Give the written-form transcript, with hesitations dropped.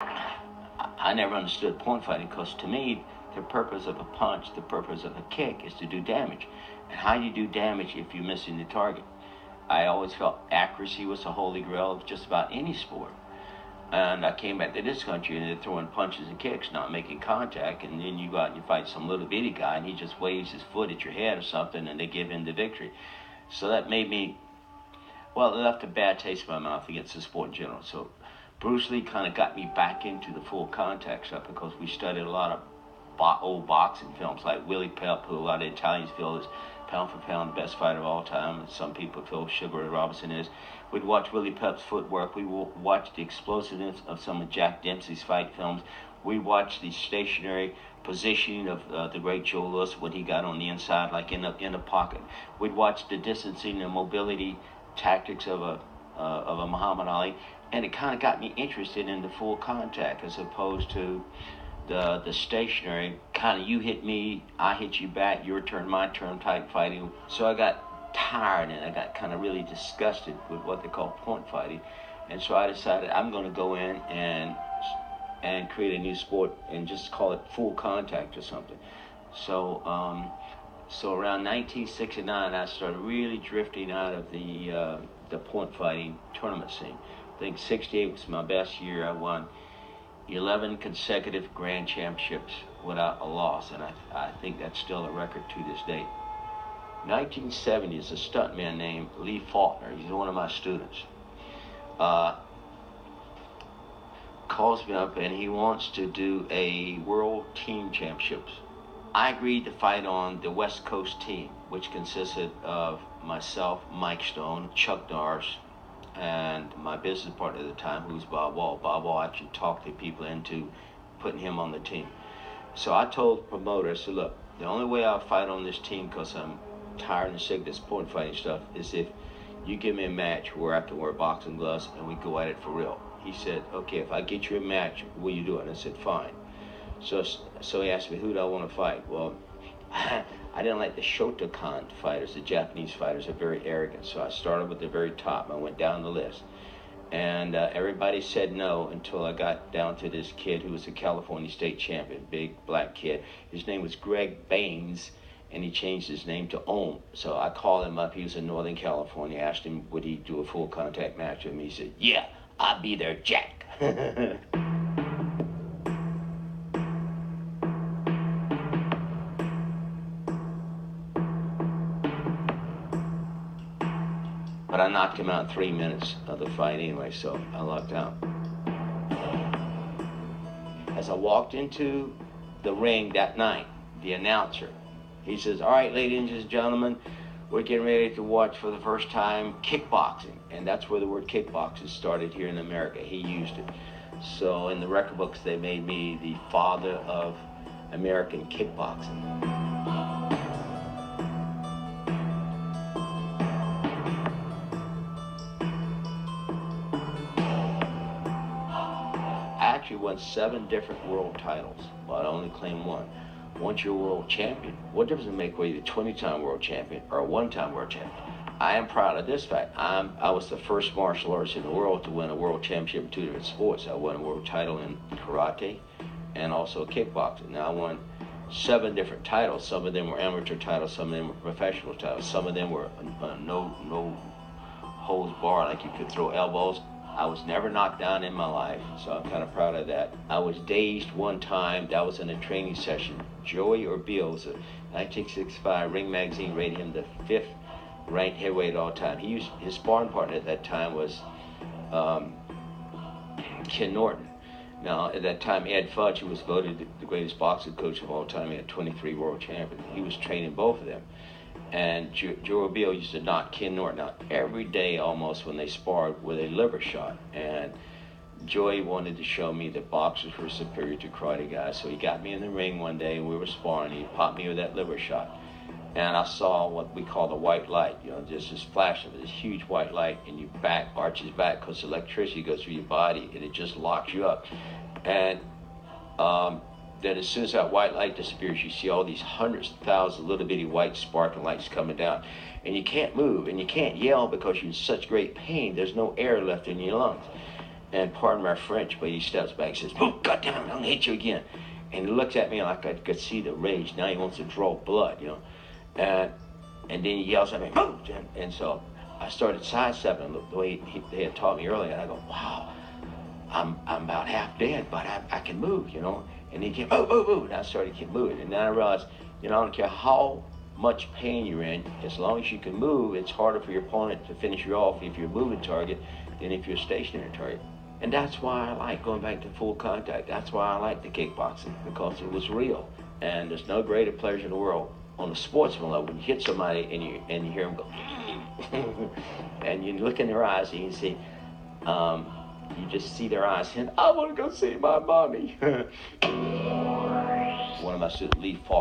I never understood point fighting because to me, the purpose of a punch, the purpose of a kick is to do damage. And how do you do damage if you're missing the target? I always felt accuracy was the holy grail of just about any sport. And I came back to this country and they're throwing punches and kicks, not making contact. And then you go out and you fight some little bitty guy and he just waves his foot at your head or something and they give him the victory. So that made me, well, it left a bad taste in my mouth against the sport in general. So Bruce Lee kind of got me back into the full contact stuff because we studied a lot of old boxing films like Willie Pep, who a lot of Italians feel is pound for pound the best fighter of all time. And some people feel Sugar Ray Robinson is. We'd watch Willie Pep's footwork. We watch the explosiveness of some of Jack Dempsey's fight films. We watch the stationary positioning of the great Joe Louis when he got on the inside, like in the pocket. We'd watch the distancing and mobility tactics of a Muhammad Ali, and it kind of got me interested in the full contact as opposed to the stationary kind of you hit me, I hit you back, your turn, my turn type fighting. So I got tired and I got kind of really disgusted with what they call point fighting, and so I decided I'm going to go in and create a new sport and just call it full contact or something. So so around 1969 I started really drifting out of the point fighting tournament scene. I think 68 was my best year. I won 11 consecutive grand championships without a loss, and I think that's still a record to this day. 1970 is a stuntman named Lee Faulkner. He's one of my students. Calls me up and he wants to do a world team championships. I agreed to fight on the West Coast team, which consisted of myself, Mike Stone, Chuck Norris, and my business partner at the time, who was Bob Wall. Bob Wall actually talked the people into putting him on the team. So I told the promoter, I said, look, the only way I'll fight on this team, because I'm tired and sick of this point fighting stuff, is if you give me a match where I have to wear boxing gloves and we go at it for real. He said, okay, if I get you a match, will you do it? And I said, fine. So he asked me, who do I want to fight? Well, I didn't like the Shotokan fighters. The Japanese fighters are very arrogant. So I started with the very top. I went down the list. And everybody said no until I got down to this kid who was a California state champion, big black kid. His name was Greg Baines, and he changed his name to Ohm. So I called him up. He was in Northern California. Asked him, would he do a full contact match with me? He said, yeah, I'll be there, Jack. But I knocked him out in 3 minutes of the fight anyway, so I lucked out. As I walked into the ring that night, the announcer, he says, all right, ladies and gentlemen, we're getting ready to watch for the first time kickboxing. And that's where the word kickboxing started here in America. He used it. So in the record books, they made me the father of American kickboxing. I actually won 7 different world titles, but I only claimed one. Once you're a world champion, what difference does it make whether you're a 20-time world champion or a 1-time world champion? I am proud of this fact. I was the first martial artist in the world to win a world championship in 2 different sports. I won a world title in karate and also kickboxing. Now I won 7 different titles. Some of them were amateur titles, some of them were professional titles, some of them were no holds barred, like you could throw elbows. I was never knocked down in my life, so I'm kind of proud of that. I was dazed one time. That was in a training session. Joey Orbeal was a 1965 Ring Magazine rated him the 5th ranked heavyweight all time. His sparring partner at that time was Ken Norton. Now, at that time, Ed Fudge, who was voted the greatest boxing coach of all time, he had 23 world champions. He was training both of them. And Joe Orbeal used to knock Ken Norton out every day almost when they sparred with a liver shot. And Joey wanted to show me that boxers were superior to karate guys. So he got me in the ring one day and we were sparring. He popped me with that liver shot. And I saw what we call the white light, just this flash of this huge white light, and your back arches back because electricity goes through your body and it just locks you up. And then as soon as that white light disappears, you see all these hundreds of thousands of little bitty white sparkling lights coming down. And you can't move and you can't yell because you're in such great pain. There's no air left in your lungs. And pardon my French, but he steps back and says, "Oh, goddamn, I'm gonna hit you again." And he looks at me like I could see the rage. Now he wants to draw blood, you know. And then he yells at me, "Move!" And so I started sidestepping the way they had taught me earlier. And I go, wow, I'm about half dead, but I can move, you know. And he came, move, move, move. And I started to keep moving. And then I realized, you know, I don't care how much pain you're in, as long as you can move, it's harder for your opponent to finish you off if you're a moving target than if you're a stationary target. And that's why I like going back to full contact. That's why I like the kickboxing, because it was real. And there's no greater pleasure in the world on a sportsman level when you hit somebody and you hear them go, and you look in their eyes and you see, you just see their eyes saying, "I want to go see my mommy." One of my lead fought